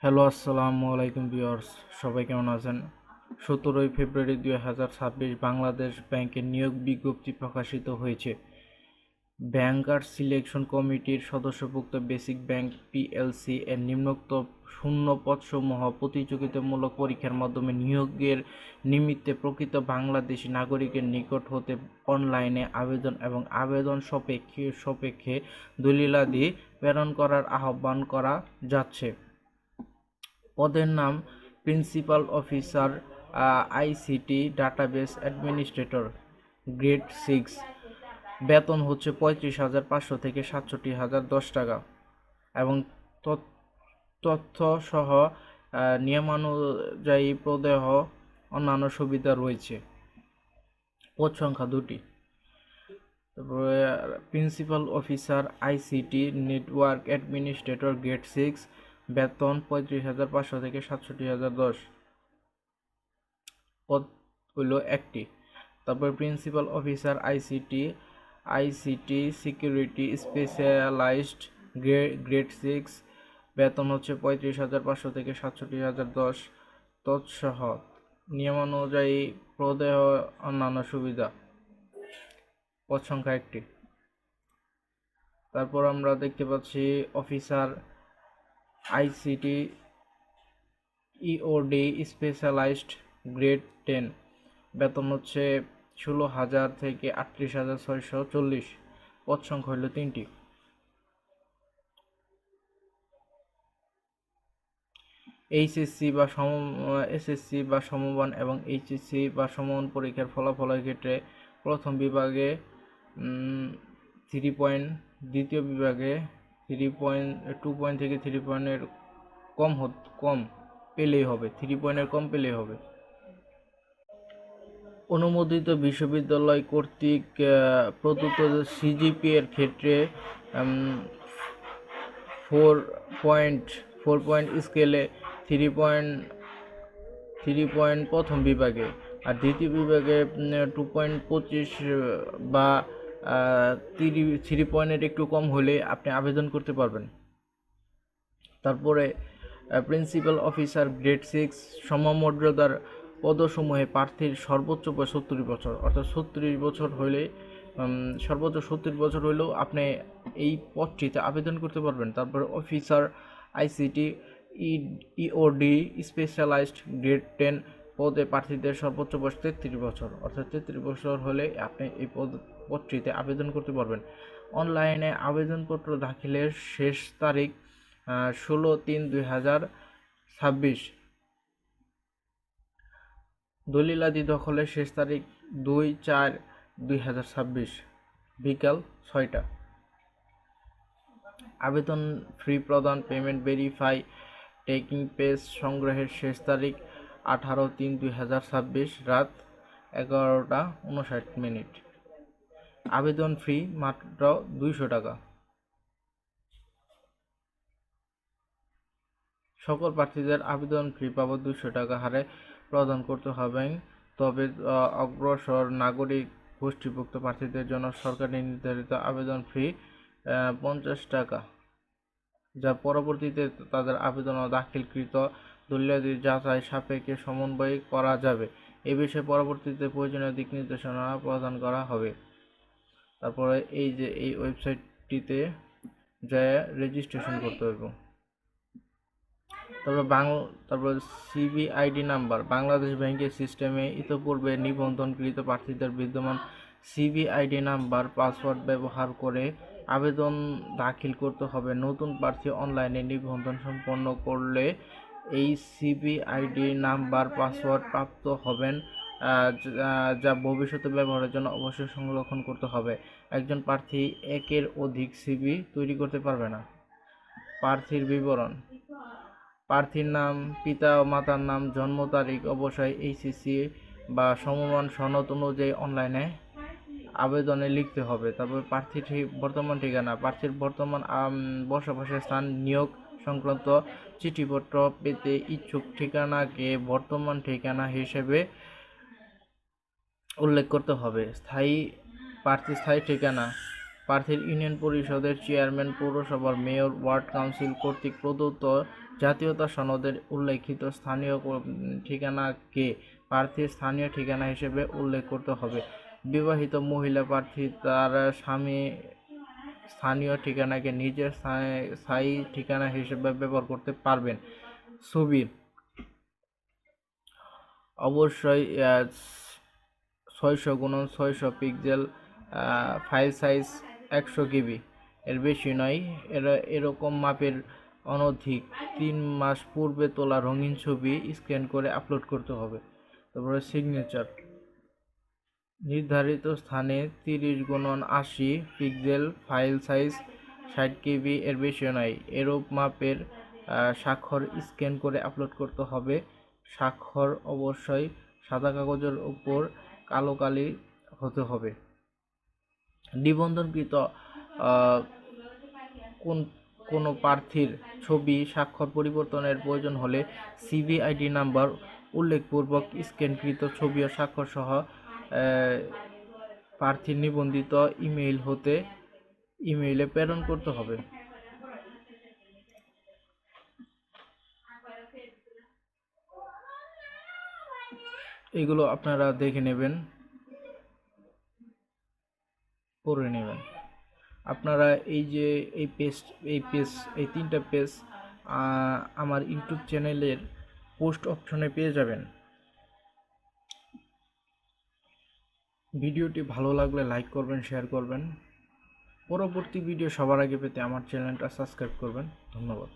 Hello, আসসালামু আলাইকুম viewers. সবাই কেমন আছেন? 17ই ফেব্রুয়ারি 2026 বাংলাদেশ ব্যাংকের নিয়োগ বিজ্ঞপ্তি প্রকাশিত হয়েছে। ব্যাংকার সিলেকশন কমিটির সদস্যভুক্ত বেসিক ব্যাংক পিএলসি এর নিম্নোক্ত শূন্য পদসমূহ প্রতিযোগিতামূলক পরীক্ষার মাধ্যমে নিয়োগের নিমিত্তে প্রকৃত বাংলাদেশী নাগরিকের নিকট হতে অনলাইনে আবেদন এবং আবেদন সাপেক্ষে দলিলাদি প্রেরণ করার আহ্বান করা যাচ্ছে। পদের নাম principal officer ICT database administrator, grade 6। বেতন হচ্ছে 35,500 থেকে 67,010 টাকা এবং তথ্য সহ নিয়মানুযায়ী প্রদেহ অন্যান্য সুবিধা রয়েছে। পদ সংখ্যা 2টি। তারপরে principal officer ICT network administrator, grade 6, বেতন 35,500 থেকে 67,010। পদ হইল 1টি। তারপর principal officer ICT security specialized, grade 6, বেতন হচ্ছে 35,500 থেকে 67,010 তৎসহ নিয়মানুযায়ী প্রদেহ অন্যান্য সুবিধা। পদ সংখ্যা 1টি। তারপর আমরা দেখতে পাচ্ছি officer ICT EOD specialised, grade 10, বেতন হচ্ছে 16,000 থেকে 38,640। পদ সংখ্যা হইল 3টি। এসএসসি বা সমমান এবং এইচএসসি বা সমমান পরীক্ষার ফলাফলের ক্ষেত্রে প্রথম বিভাগে 3 পয়েন্ট, দ্বিতীয় বিভাগে 2 পয়েন্ট থেকে 3 পয়েন্টের কম পেলেই হবে। 3 পয়েন্টের কম পেলেই হবে। অনুমোদিত বিশ্ববিদ্যালয় কর্তৃক প্রদত্ত সিজিপি এর ক্ষেত্রে 4 পয়েন্ট স্কেলে 3 পয়েন্ট প্রথম বিভাগে, আর দ্বিতীয় বিভাগে 2.25 বা 3 পয়েন্টের একটু কম হলে আপনি আবেদন করতে পারবেন। তারপরে প্রিন্সিপাল অফিসার, গ্রেড 6, সমমর্যাদার পদসমূহে প্রার্থীর সর্বোচ্চ বয়স 70 বছর, অর্থাৎ 70 বছর হলে সর্বোচ্চ 70 বছর হলেও আপনি এই পদটিতে আবেদন করতে পারবেন। তারপরে officer ICT EOD specialised, grade 10 পদে প্রার্থীদের সর্বোচ্চ বয়স 33 বছর, অর্থাৎ 33 বছর হলে আপনি এই পদটিতে আবেদন করতে পারবেন। অনলাইনে আবেদনপত্র দাখিলের শেষ তারিখ 16/3/2026। দলিলাদি দখলের শেষ তারিখ 2/4/2026 বিকাল 6টা। আবেদন ফি প্রদান, পেমেন্ট ভেরিফাই, টেকিং পেজ সংগ্রহের শেষ তারিখ 18/3/2026 রাত 11:59। আবেদন ফি মাত্র 200 টাকা। সকল প্রার্থীদের আবেদন ফি বাবদ 200 টাকা হারে প্রদান করতে হবে। তবে অগ্রসর নাগরিক গোষ্ঠীভুক্ত প্রার্থীদের জন্য সরকারি নির্ধারিত আবেদন ফি 50 টাকা, যা পরবর্তীতে তাদের আবেদন ও দাখিলকৃত দলিলাদি যাচাই সাপেক্ষে সমন্বয় করা যাবে। এ বিষয়ে পরবর্তীতে প্রয়োজনীয় দিক নির্দেশনা প্রদান করা হবে। তারপরে এই ওয়েবসাইটটিতে যায় রেজিস্ট্রেশন করতে হবে। তারপর সিবিআইডি নাম্বার, বাংলাদেশ ব্যাংকের সিস্টেমে ইতোপূর্বে নিবন্ধনকৃত প্রার্থীদের বিদ্যমান সিবিআইডি নাম্বার পাসওয়ার্ড ব্যবহার করে আবেদন দাখিল করতে হবে। নতুন প্রার্থী অনলাইনে নিবন্ধন সম্পন্ন করলে এই সিবিআইডি নাম্বার পাসওয়ার্ড প্রাপ্ত হবেন, যা ভবিষ্যতে ব্যবহারের জন্য অবশ্যই সংরক্ষণ করতে হবে। একজন প্রার্থী একের অধিক সিবি তৈরি করতে পারবে না। প্রার্থীর বিবরণ: প্রার্থীর নাম, পিতা ও মাতার নাম, জন্ম তারিখ অবশ্যই এইচএসসি বা সমমান সনদ অনুযায়ী অনলাইনে আবেদনে লিখতে হবে। তারপর প্রার্থীর বর্তমান ঠিকানা, প্রার্থীর বর্তমান বসবাসের স্থান, নিয়োগ সংক্রান্ত চিঠিপত্র পেতে ইচ্ছুক ঠিকানাকে বর্তমান ঠিকানা হিসেবে উল্লেখ করতে হবে। প্রার্থীর স্থায়ী ঠিকানা, প্রার্থীর ইউনিয়ন পরিষদের চেয়ারম্যান, পৌরসভার মেয়র, ওয়ার্ড কাউন্সিল কর্তৃক প্রদত্ত জাতীয়তা সনদের উল্লেখিত স্থানীয় ঠিকানাকে প্রার্থীর স্থানীয় ঠিকানা হিসেবে উল্লেখ করতে হবে। বিবাহিত মহিলা প্রার্থী তার স্বামী স্থানীয় ঠিকানাকে নিজের স্থায়ী ঠিকানা হিসেবে ব্যবহার করতে পারবেন। ছবি অবশ্যই 600x600 pixel, file size 100 KB, এর বেশি নয়। এরকম মাপের অনধিক 3 মাস পূর্বে তোলা রঙিন ছবি স্ক্যান করে আপলোড করতে হবে। তারপরে সিগনেচার নির্ধারিত স্থানে 30x80 pixel, file size 60 KB, এর বেশি নয়। এরূপ মাপের স্বাক্ষর স্ক্যান করে আপলোড করতে হবে। স্বাক্ষর অবশ্যই সাদা কাগজের উপর কালো কালি হতে হবে। নিবন্ধনকৃত কোনো প্রার্থীর ছবি স্বাক্ষর পরিবর্তনের প্রয়োজন হলে সিভি আইডি নাম্বার উল্লেখপূর্বক স্ক্যানকৃত ছবি ও স্বাক্ষর সহ প্রার্থীর নিবন্ধিত ইমেইলে প্রেরণ করতে হবে। এগুলো আপনারা দেখে নেবেন, পড়ে নেবেন। আপনারা এই যে এই 3টা পেজ আমার ইউটিউব চ্যানেলের পোস্ট অপশনে পেয়ে যাবেন। ভিডিওটি ভালো লাগলে লাইক করবেন, শেয়ার করবেন। পরবর্তী ভিডিও সবার আগে পেতে আমার চ্যানেলটা সাবস্ক্রাইব করবেন। ধন্যবাদ।